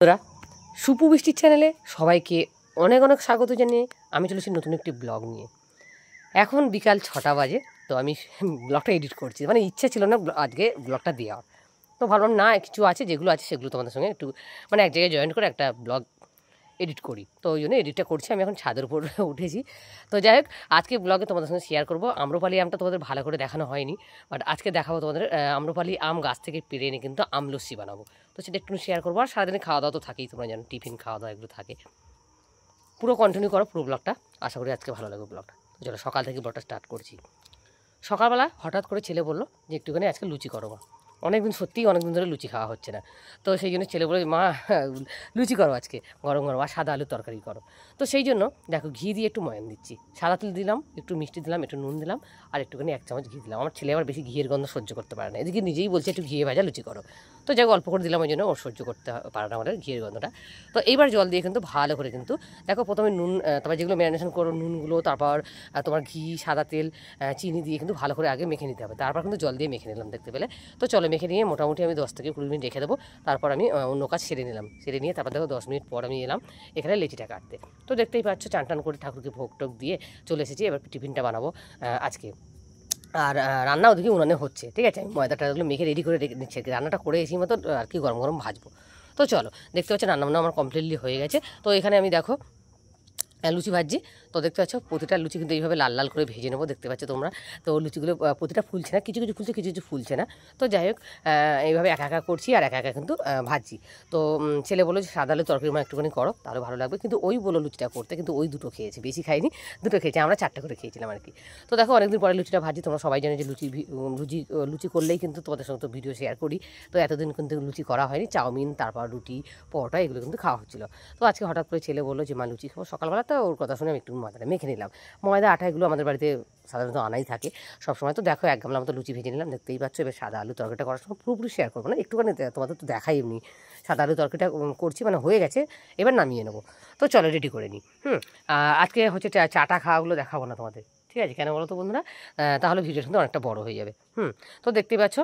তোরা সুপু বৃষ্টির চ্যানেলে সবাইকে অনেক অনেক স্বাগত জানিয়ে আমি চলেছি নতুন একটি ব্লগ নিয়ে। এখন বিকাল 6টা বাজে, তো আমি ব্লগটা এডিট করছি। মানে ইচ্ছা ছিল না আজকে ব্লগটা দেওয়ার, তো ভাবলাম না কিছু আছে যেগুলো আছে সেগুলো তোমাদের সঙ্গে একটু মানে এক জায়গায় জয়েন করে একটা ব্লগ এডিট করি, তো ওই জন্য এডিটটা করছি। আমি এখন ছাদের উপর উঠেছি। তো যাই হোক, আজকে ব্লগে তোমাদের সঙ্গে শেয়ার করবো আম্রপালি আমটা। তোমাদের ভালো করে দেখানো হয়নি, বাট আজকে দেখাবো তোমাদের আম্রপালি আম গাছ থেকে পেরে এনে কিন্তু আমলস্যি বানাবো। তো সেটা একটু শেয়ার করবো। আর সারাদিনে খাওয়া দাওয়া তো থাকেই, তোমরা জানো টিফিন খাওয়া দাওয়া এগুলো থাকে। পুরো কন্টিনিউ করো পুরো ব্লগটা, আশা করি আজকে ভালো লাগবে ব্লগটা। তো চলো সকাল থেকে ব্লগটা স্টার্ট করছি। সকালবেলা হঠাৎ করে ছেলে বললো যে একটুখানি আজকে লুচি করো মা। অনেকদিন সত্যিই অনেকদিন ধরে লুচি খাওয়া হচ্ছে না, তো সেই জন্য ছেলে বলে মা লুচি করো আজকে গরম গরম, আর সাদা আলুর তরকারি করো। তো সেই জন্য দেখো ঘি দিয়ে একটু ময়ান দিচ্ছি, সাদা তেল দিলাম, একটু মিষ্টি দিলাম, একটু নুন দিলাম, আর একটুখানি 1 চামচ ঘি দিলাম। আমার ছেলে আবার বেশি ঘিয়ের গন্ধ সহ্য করতে পারে না, এদিকে নিজেই বলছে একটু ঘিয়ে ভাজা লুচি করো। তো যাই অল্প করে দিলাম, ওই জন্য ওর সহ্য করতে পারে না আমাদের ঘিয়ের গন্ধটা। তো এইবার জল দিয়ে কিন্তু ভালো করে কিন্তু দেখো প্রথমে নুন, তারপর যেগুলো ম্যারিনেশন করো নুনগুলো, তারপর তোমার ঘি, সাদা তেল, চিনি দিয়ে কিন্তু ভালো করে আগে মেখে নিতে হবে, তারপর কিন্তু জল দিয়ে মেখে নিলাম দেখতে পেলে। তো চলো মেখে নিয়ে মোটামুটি আমি 10 থেকে 20 মিনিট রেখে দেবো। তারপর আমি অন্য কাজ সেরে নিলাম, সেরে নিয়ে তারপর দেখো 10 মিনিট পর আমি এলাম এখানে লেচিটা কাটতে। তো দেখতেই পাচ্ছ চান টান করে ঠাকুরকে ভোগ টোক দিয়ে চলে এসেছি। এবার টিফিনটা বানাবো আজকে। আর রান্না ওদিকে উনানে হচ্ছে, ঠিক আছে। আমি ময়দাটাগুলো মেখে রেডি করে রেখে নিচ্ছি, রান্নাটা করে এসি মতো আর কি গরম গরম ভাজবো। তো চলো দেখতে পাচ্ছ রান্নাবান্না আমার কমপ্লিটলি হয়ে গেছে। তো এখানে আমি দেখো লুচি ভাজছি। তো দেখতে পাচ্ছ প্রতিটা লুচি কিন্তু এইভাবে লাল লাল করে ভেজে নেবো, দেখতে পাচ্ছ তোমরা। তো লুচিগুলো প্রতিটা ফুলছে না, কিছু কিছু ফুলছে, কিছু কিছু ফুলছে না। তো যাই হোক এইভাবে একা একা করছি আর একা একা কিন্তু ভাজছি। তো ছেলে বললো যে সাদা আলু তরকারি একটুখানি করো তাহলে ভালো লাগবে, কিন্তু ওই বলো লুচিটা করতে, কিন্তু ওই দুটো খেয়েছি, বেশি খাইনি, দুটো খেয়েছি। আমরা 4টা করে খেয়েছিলাম আর কি। তো দেখো অনেকদিন পরে লুচিটা ভাজি। তোমরা সবাই জানো যে লুচি লুচি করলেই কিন্তু তোমাদের সঙ্গে তো ভিডিও শেয়ার করি। তো এতদিন কিন্তু লুচি করা হয়নি, চাউমিন তারপর রুটি পরোটা এগুলো কিন্তু খাওয়া হচ্ছিলো। তো আজকে হঠাৎ করে ছেলে বললো যে মা লুচি খাবো সকালবেলা। তো ওর কথা শুনে আমি একটু ময়দাটা মেখে নিলাম। ময়দা আটা এগুলো আমাদের বাড়িতে সাধারণত আনাই থাকে সবসময়। তো দেখো 1 গামলা মতো লুচি ভেজে নিলাম, দেখতেই পাচ্ছ। এবার সাদা আলু তরকারিটা করার সময় পুরোপুরি শেয়ার করবো না, একটুখানি তোমাদের তো দেখাই এমনি সাদা আলু তরকারিটা করছি, মানে হয়ে গেছে, এবার নামিয়ে নেবো। তো চলো রেডি করে নিই। আজকে হচ্ছে চাটা খাওয়াগুলো দেখাবো না তোমাদের, ঠিক আছে। কেন বলো তো বন্ধুরা, তাহলে ভিডিওটা কিন্তু অনেকটা বড় হয়ে যাবে। তো দেখতেই পাচ্ছ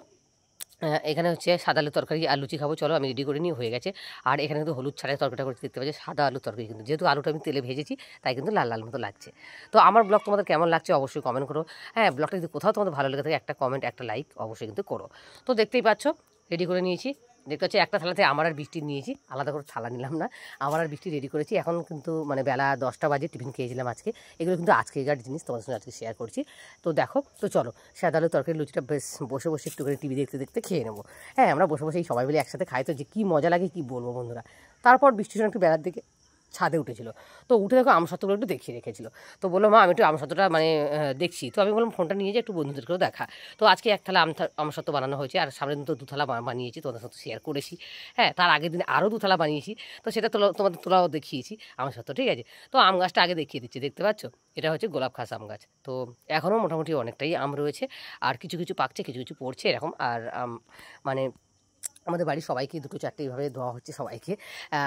এখানে হচ্ছে সাদা আলুর তরকারি আর লুচি খাবো। চলো আমি রেডি করে নিয়ে হয়ে গেছে। আর এখানে কিন্তু হলুদ ছাড়াই তরকারিটা করতে দেখতে পাচ্ছি, সাদা আলুর তরকারি কিন্তু, যেহেতু আলুটা আমি তেলে ভেজেছি তাই কিন্তু লাল লাল মতো লাগছে। তো আমার ব্লগ তোমাদের কেমন লাগছে অবশ্যই কমেন্ট করো। হ্যাঁ, ব্লগটা যদি কোথাও তোমাদের ভালো লেগে থাকে একটা কমেন্ট একটা লাইক অবশ্যই কিন্তু করো। তো দেখতেই পাচ্ছ রেডি করে নিয়েছি, দেখতে পাচ্ছি একটা থালাতে আমার আর বৃষ্টি নিয়েছি, আলাদা করে থালা নিলাম না। আমার আর বৃষ্টি রেডি করেছি। এখন কিন্তু মানে বেলা 10টা বাজে, টিফিন খেয়েছিলাম আজকে। এগুলো কিন্তু আজকেকার জিনিস, তোমাদের সঙ্গে আজকে শেয়ার করছি। তো দেখো, তো চলো সাদা আলু তরকারি লুচিটা বেশ বসে বসে একটুখানি টিভি দেখতে দেখতে খেয়ে নেবো। হ্যাঁ, আমরা বসে বসে এই সবাই মিলে একসাথে খাই, তো যে কী মজা লাগে কী বলবো বন্ধুরা। তারপর বৃষ্টির সময় একটু বেলার দিকে ছাদে উঠেছিল, তো উঠে দেখো আমসত্ত্বগুলো একটু দেখিয়ে রেখেছিল। তো বললো মা আমি একটু আমসত্ত্বটা মানে দেখছি। তো আমি বললাম ফোনটা নিয়ে যাই একটু বন্ধুদেরকেও দেখা। তো আজকে 1 থালা আমসত্ত্ব বানানো হয়েছে, আর সামনের দিন তো 2 থালা বানিয়েছি, তোমাদের সাথে শেয়ার করেছি। হ্যাঁ, তার আগের দিন আরও 2 থালা বানিয়েছি, তো সেটা তোমাদের তোলাও দেখিয়েছি আমসত্ত্ব, ঠিক আছে। তো আম গাছটা আগে দেখিয়ে দিচ্ছি, দেখতে পাচ্ছ এটা হচ্ছে গোলাপ খাস আম গাছ। তো এখনও মোটামুটি অনেকটাই আম রয়েছে, আর কিছু কিছু পাকছে, কিছু কিছু পড়ছে এরকম। আর মানে আমাদের বাড়ির সবাইকে 2-4টে এইভাবে দেওয়া হচ্ছে সবাইকে।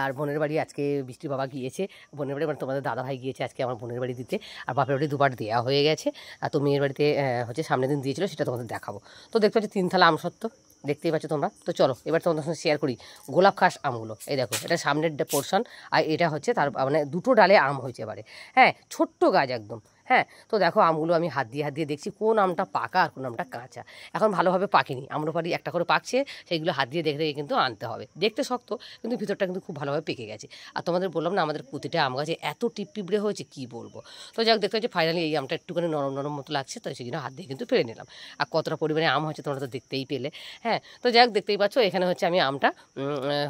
আর বোনের বাড়ি আজকে বৃষ্টির বাবা গিয়েছে, বোনের বাড়ি মানে তোমাদের দাদা ভাই গিয়েছে আজকে আমার বোনের বাড়ি দিতে। আর বাপের বাড়ি 2বার দেওয়া হয়ে গেছে। আর তো মেয়ের বাড়িতে হচ্ছে সামনের দিন দিয়েছিল, সেটা তোমাদের দেখাবো। তো দেখতে পাচ্ছি 3 থালা আমসত্ত্ব, দেখতেই পাচ্ছ তোমরা। তো চলো এবার তোমাদের সঙ্গে শেয়ার করি গোলাপ খাস আমগুলো। এই দেখো এটা সামনের পোর্শন, আর এটা হচ্ছে তার মানে 2টো ডালে আম হয়েছে এবারে। হ্যাঁ, ছোট্ট গাছ একদম। হ্যাঁ, তো দেখো আমগুলো আমি হাত দিয়ে দেখছি কোন আমটা পাকা আর কোন আমটা কাঁচা। এখন ভালোভাবে পাকেনি, আম্রপালি একটা করে পাকছে, সেইগুলো হাত দিয়ে দেখে দেখে কিন্তু আনতে হবে। দেখতে শক্ত কিন্তু ভিতরটা কিন্তু খুব ভালোভাবে পেকে গেছে। আর তোমাদের বললাম না আমাদের প্রতিটা আম গাছে এত টিপটিপড়ে হয়েছে কী বলবো। তো যাক দেখতে হচ্ছে ফাইনালি এই আমটা একটুখানি নরম নরম মতো লাগছে, তো সেই জন্য হাত দিয়ে কিন্তু পেরে নিলাম। আর কতটা পরিমাণে আম হয়েছে তোমরা তো দেখতেই পেলে। হ্যাঁ, তো যাক দেখতেই পাচ্ছ এখানে হচ্ছে আমি আমটা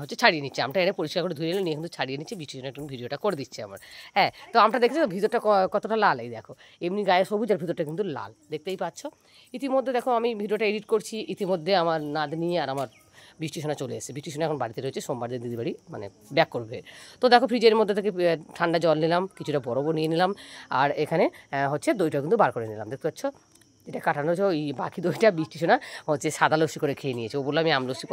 হচ্ছে ছাড়িয়ে নিচ্ছি, আমটা এনে পরিষ্কার করে ধুয়ে নিয়ে কিন্তু ছাড়িয়ে নিচ্ছি, বৃষ্টির জন্য একটু ভিডিওটা করে দিচ্ছি আমার। হ্যাঁ, তো আমটা দেখছি ভিতরটা কতটা লাল, এই দেখো এমনি গায়ে সবুজ আর ভিতরটা কিন্তু লাল, দেখতেই পাচ্ছ। ইতিমধ্যে দেখো আমি ভিডিওটা এডিট করছি, ইতিমধ্যে আমার নাতনি আর আমার বৃষ্টি সোনা চলে এসেছে। বৃষ্টি সোনা এখন বাড়িতে রয়েছে, সোমবার দিন দিদি বাড়ি মানে ব্যাক করবে। তো দেখো ফ্রিজের মধ্যে থেকে ঠান্ডা জল নিলাম, কিছুটা বরফও নিয়ে নিলাম, আর এখানে হচ্ছে দইটা কিন্তু বার করে নিলাম, দেখতে পাচ্ছ। যেটা কাটানো হচ্ছে ওই বাকি দইটা বৃষ্টি শোনা হচ্ছে সাদা লস্যি করে খেয়ে নিয়েছে। ও বললো আমি আমলস্যি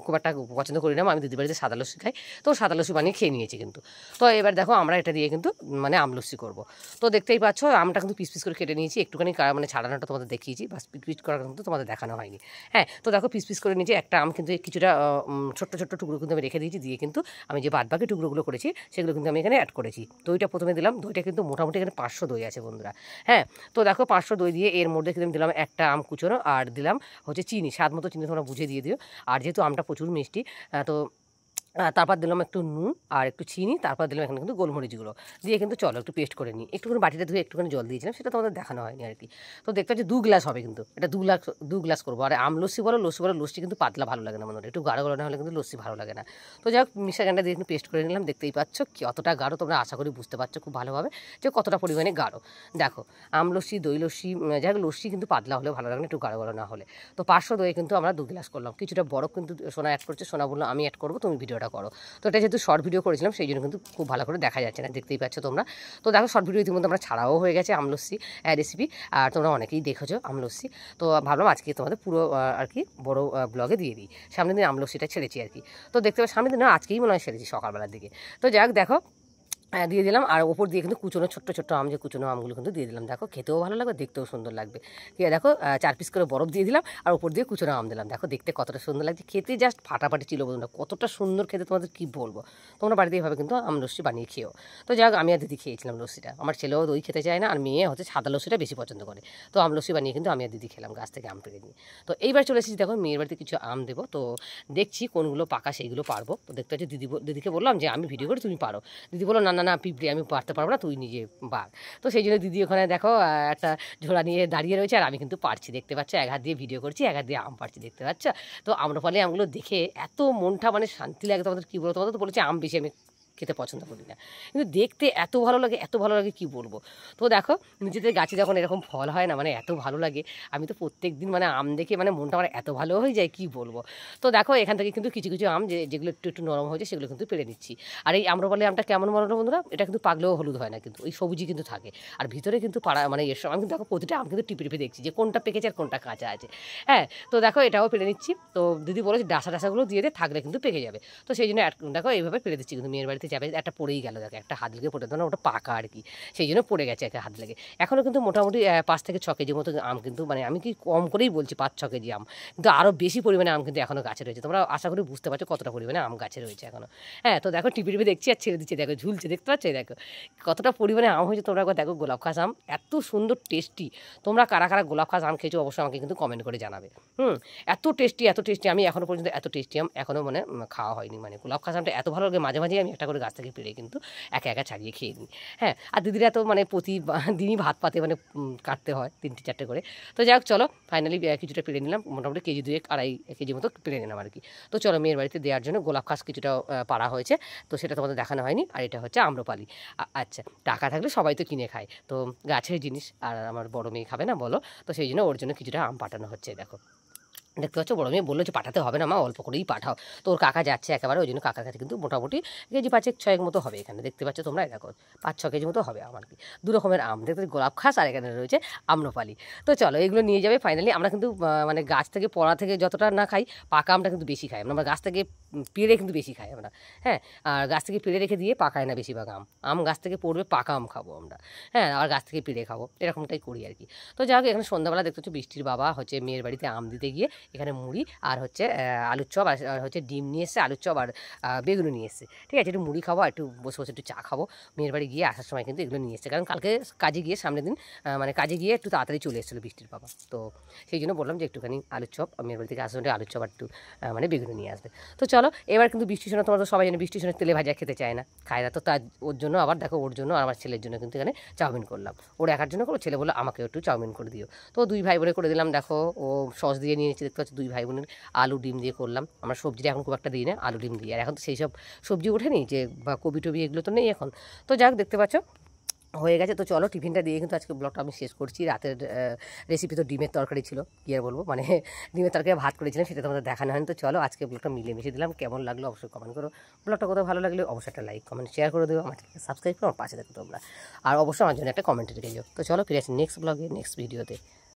খুব একটা পছন্দ করি না, আমি দিদি বাড়িতে সাদা লস্যি খাই, তো সাদা লস্যি বানিয়ে খেয়ে নিয়েছি কিন্তু। তো এবার দেখো আমরা এটা দিয়ে কিন্তু মানে আমলস্যি করবো। তো দেখতেই পাচ্ছ আমটা কিন্তু পিস পিস করে কেটে নিয়েছি, একটুখানি মানে ছাড়ানোটা তোমাদের দেখিয়েছি, বাস পিস করা কিন্তু তোমাদের দেখানো হয়নি। হ্যাঁ, তো দেখো পিস পিস করে নিয়েছি, একটা আম কিন্তু কিছুটা ছোট্ট ছোট্ট টুকরো কিন্তু আমি রেখে দিয়েছি, দিয়ে কিন্তু আমি যে বাদ বাকি টুকরোগুলো করেছি সেগুলো কিন্তু আমি এখানে অ্যাড করেছি। দইটা প্রথমে দিলাম, দইটা কিন্তু মোটামুটি এখানে 500 দই আছে বন্ধুরা। হ্যাঁ, তো দেখো 500 দই দিয়ে এর মধ্যে কিন্তু দিলাম একটা আম কুচোনো, আর দিলাম হচ্ছে চিনি, স্বাদ মতো চিনি তোমরা বুঝে দিয়ে দিও। আর যেহেতু আমটা প্রচুর মিষ্টি, তো তারপর দিলাম একটু নুন আর একটু চিনি, তারপর দিলাম এখানে কিন্তু গোলমরিচগুলো দিয়ে কিন্তু চলো একটু পেস্ট করে নিই। একটুখানি বাটিটা ধুয়ে একটুখানি জল দিয়েছিলাম, সেটা তোমাদের দেখানো হয়নি আর কি। তো দেখতে পাচ্ছি 2 গ্লাস হবে কিন্তু, এটা 2 গ্লাস করবো। আর লস্যি বলো লস্যি কিন্তু পাতলা ভালো লাগে না বন্ধুরা, একটু গাঢ় গাঢ় না হলে কিন্তু লস্যি ভালো লাগে না। তো যাই হোক মিক্সার গ্রাইন্ডার দিয়ে একটু পেস্ট করে নিলাম, দেখতেই পাচ্ছ কতটা গাঢ়, তোমরা আশা করি বুঝতে পারছো খুব ভালোভাবে যে কতটা পরিমাণে গাঢ়। দেখো লস্যি দই লস্যি, যাই হোক লস্যি কিন্তু পাতলা হলেও ভালো লাগে না, একটু গাঢ় গাঢ় না হলে। তো 500 দই কিন্তু আমরা 2 গ্লাস করলাম, কিছুটা বরফ কিন্তু সোনা অ্যাড করছে, সোনা বললো আমি অ্যাড করবো, তুমি ভিডিওটা করো। তো এটা যেহেতু শর্ট ভিডিও করেছিলাম সেই জন্য কিন্তু খুব ভালো করে দেখা যাচ্ছে না, দেখতেই পাচ্ছ তোমরা। তো দেখো শর্ট ভিডিও ইতিমধ্যে আমরা ছাড়াও হয়ে গেছে আমলস্যি রেসিপি, আর তোমরা অনেকেই দেখেছো আমলস্যি। তো ভাবলাম আজকে তোমাদের পুরো আর কি বড় ব্লগে দিয়ে দিই। সামনের দিন আমলস্যিটা ছেড়েছি আর কি। তো দেখতে পাচ্ছ সামনের দিন আজকেই মনে হয় ছেড়েছি সকালবেলার দিকে। তো যাক দেখো দিয়ে দিলাম, আর ওপর দিয়ে কিন্তু কুচনো ছোট্ট ছোট্ট আম, যে কুচনো আমগুলো কিন্তু দিয়ে দিলাম। দেখো খেতেও ভালো লাগবে, দেখতেও সুন্দর লাগবে। ঠিক আছে, দেখো 4 পিস করে বরফ দিয়ে দিলাম, আর ওপর দিয়ে কুচনো আম দিলাম। দেখো দেখতে কতটা সুন্দর লাগছে, খেতে জাস্ট ফাটাফাটি ছিল বন্ধুরা, কতটা সুন্দর খেতে তোমাদের কী বলবো। তোমরা বাড়িতে এইভাবে কিন্তু আম লস্যি বানিয়ে খেও। তো যাক আমি আর দিদি খেয়েছিলাম লস্যিটা, আমার ছেলেও দই খেতে চায় না, আর মেয়ে হচ্ছে সাদা লস্যিটা বেশি পছন্দ করে। তো আম লস্যি বানিয়ে কিন্তু আমি আর দিদি খেলাম গাছ থেকে আম পেড়ে নিয়ে। তো এইবার চলে এসেছি, দেখো মেয়ের বাড়িতে কিছু আম দেবো, তো দেখছি কোনগুলো পাকা সেইগুলো পারবো। তো দেখতে হচ্ছে দিদিকে বললাম যে আমি ভিডিও করি তুমি পারো। দিদি বললো না না না পিঁপড়ে আমি পারতে পারবো না, তুই নিজে পার। তো সেই জন্য দিদি ওখানে দেখো একটা ঝোলা নিয়ে দাঁড়িয়ে রয়েছে, আর আমি কিন্তু পারছি, দেখতে পাচ্ছ, এক হাত দিয়ে ভিডিও করছি, এক হাত দিয়ে আম পারছি, দেখতে পাচ্ছ। তো আম্রপালি আমগুলো দেখে এত মনটা মানে শান্তি লাগে, তোমাদের কী বলবো, তোমাদের তো বলেছি আম বেশি আমি খেতে পছন্দ করি না, কিন্তু দেখতে এত ভালো লাগে, এত ভালো লাগে কী বলবো। তো দেখো নিজেদের গাছে যখন এরকম ফল হয় না, মানে এত ভালো লাগে। আমি তো প্রত্যেক দিন মানে আম দেখে মানে মনটা আমার এত ভালো হয়ে যায় কী বলবো। তো দেখো এখান থেকে কিন্তু কিছু কিছু আম যেগুলো একটু একটু নরম হয়েছে সেগুলো কিন্তু পেড়ে নিচ্ছি। আর এই আম্রপালি আমটা কেমন মনে হলো বন্ধুরা, এটা কিন্তু পাকলেও হলুদ হয় না, কিন্তু ওই সবুজই কিন্তু থাকে, আর ভিতরে কিন্তু পাড়া মানে এর সময় আমি কিন্তু দেখো প্রতিটা আম কিন্তু টিপে টিপে দেখছি যে কোনটা পেকেছে আর কোনটা কাঁচা আছে। হ্যাঁ, তো দেখো এটাও পেড়ে নিচ্ছি। তো দিদি বলেছে ডাসাগুলো দিয়ে দে, থাকলে কিন্তু পেকে যাবে। তো সেই জন্য দেখো এইভাবে পেড়ে দিচ্ছি, কিন্তু মেয়ের বাড়িতে যাবে একটা পড়েই গেল, দেখো একটা হাত লেগে পড়ে, ওটা পাকা আর কি, সেই জন্য পড়ে গেছে একটা হাত লেগে। এখনও কিন্তু মোটামুটি 5 থেকে 6 কেজি মতো আম কিন্তু, মানে আমি কি কম করেই বলছি 5-6 কেজি আম, কিন্তু আরও বেশি পরিমাণে আম কিন্তু এখনও গাছে রয়েছে। তোমরা আশা করি বুঝতে পারছো কতটা পরিমাণে আম গাছে রয়েছে এখনও। হ্যাঁ, তো দেখো টিপে টিপে দেখছি আর ছেড়ে দিচ্ছে, দেখো ঝুলছে, দেখতে পাচ্ছ, দেখো কতটা পরিমাণে আম হয়েছে। তোমরা একবার দেখো গোলাপ খাস আম এত সুন্দর টেস্টি। তোমরা কারা কারা গোলাপ খাস আম খেয়েছো অবশ্যই আমাকে কিন্তু কমেন্ট করে জানাবে। এত টেস্টি এত টেস্টি, আমি এখনও পর্যন্ত এত টেস্টি আম এখনও মানে খাওয়া হয়নি। মানে গোলাপ খাস আমটা এত ভালো লাগে, মাঝে মাঝে আমি একটা করে গাছ থেকে পেড়ে কিন্তু একা একা ছাড়িয়ে খেয়ে নিই। হ্যাঁ, আর দিদিরা তো মানে প্রতিদিনই ভাত পাতে মানে কাটতে হয় 3-4টে করে। তো যাই হোক চলো ফাইনালি কিছুটা পেড়ে নিলাম, মোটামুটি কেজি 2-2.5 কেজি মতো পেড়ে নিলাম আর কি। তো চলো মেয়ের বাড়িতে দেওয়ার জন্য গোলাপ খাস কিছুটা পাড়া হয়েছে, তো সেটা তোমাদের দেখানো হয়নি। আর এটা হচ্ছে আম্রপালি। আচ্ছা, টাকা থাকলে সবাই তো কিনে খায়, তো গাছের জিনিস আর আমার বড় মেয়ে খাবে না বলো, তো সেই জন্য ওর জন্য কিছুটা আম পাঠানো হচ্ছে। দেখো দেখতে পাচ্ছ বড় মেয়ে বললো যে পাঠাতে হবে না মা, অল্প করেই পাঠাও। তো ওর কাকা যাচ্ছে একেবারে, ওই জন্য কাকার কাছে কিন্তু মোটামুটি কেজি 5-6 মতো হবে এখানে, দেখতে পাচ্ছ তোমরা, দেখো 5-6 কেজি মতো হবে আমার কি। 2 রকমের আম দেখতে, গোলাপ খাস আর এখানে রয়েছে আম্রপালি। তো চলো এগুলো নিয়ে যাবে ফাইনালি। আমরা কিন্তু মানে গাছ থেকে পড়া থেকে যতটা না খাই, পাকা আমটা কিন্তু বেশি খাই আমরা, গাছ থেকে পেড়ে কিন্তু বেশি খাই আমরা। হ্যাঁ, আর গাছ থেকে পেড়ে রেখে দিয়ে পাকায় না বেশিরভাগ আম গাছ থেকে পড়বে, পাকা আম খাবো আমরা। হ্যাঁ, আর গাছ থেকে পেড়ে খাবো, এরকমটাই করি আর কি। তো যাই হোক এখানে সন্ধ্যাবেলা দেখতে হচ্ছে বৃষ্টির বাবা হচ্ছে মেয়ের বাড়িতে আম দিতে গিয়ে এখানে মুড়ি আর হচ্ছে আলুর চপ আর হচ্ছে ডিম নিয়ে এসছে, আলুর চপ আর বেগুনি নিয়ে এসছে। ঠিক আছে, একটু মুড়ি খাবো, একটু বসে বসে একটু চা খাবো। মেয়ের বাড়ি গিয়ে আসার সময় কিন্তু এগুলো নিয়ে এসছে, কারণ কালকে কাজে গিয়ে সামনের দিন মানে কাজে গিয়ে একটু তাড়াতাড়ি চলে এসেছিলো বৃষ্টির বাবা। তো সেই জন্য বললাম যে একটুখানি আলুর চপ, মেয়ের বাড়ি থেকে আসার সময় আলুর চপ আর একটু মানে বেগুনি নিয়ে আসবে। তো চলো এবার কিন্তু বৃষ্টির সময়, তোমরা তো সবাই জানে বৃষ্টির সময় তেলে ভাজা খেতে চায় না, খায় না। তো তার ওর জন্য আবার দেখো, ওর জন্য আর আমার ছেলের জন্য কিন্তু এখানে চাউমিন করলাম। ওর একার জন্য করো, ছেলে বললো আমাকে একটু চাউমিন করে দিও। তো 2 ভাই বোনে করে দিলাম। দেখো ও সস দিয়ে নিয়ে নিচ্ছে, দেখতে পাচ্ছি 2 ভাই বোনের আলু ডিম দিয়ে করলাম। আমরা সবজিটা এখন খুব একটা দিই না, আলু ডিম দিয়ে, আর এখন তো সেই সব সবজি ওঠেনি যে বা কবি টবি এগুলো তো নেই এখন। তো যাক দেখতে পাচ্ছ হয়ে গেছে। তো চলো টিফিনটা দিয়ে কিন্তু আজকে ব্লগটা আমি শেষ করছি। রাতের রেসিপি তো ডিমের তরকারি ছিল, কী আর বলবো, মানে ডিমের তরকারি ভাত করেছিলাম, সেটা তোমাদের দেখানো হয়নি। তো চলো আজকে ব্লগটা মিলেমিশে দিলাম, কেমন লাগলো অবশ্যই কমেন্ট করো। ব্লগটা কোথাও ভালো লাগলে অবশ্যই একটা লাইক কমেন্ট শেয়ার করে দেবো, আমার সাবস্ক্রাইব করো, আমার পাশে দেখো তোমরা, আর অবশ্যই আমার জন্য একটা কমেন্ট রেখে দিও। তো চলো ফিরে আসি নেক্সট ব্লগে, নেক্সট ভিডিওতে।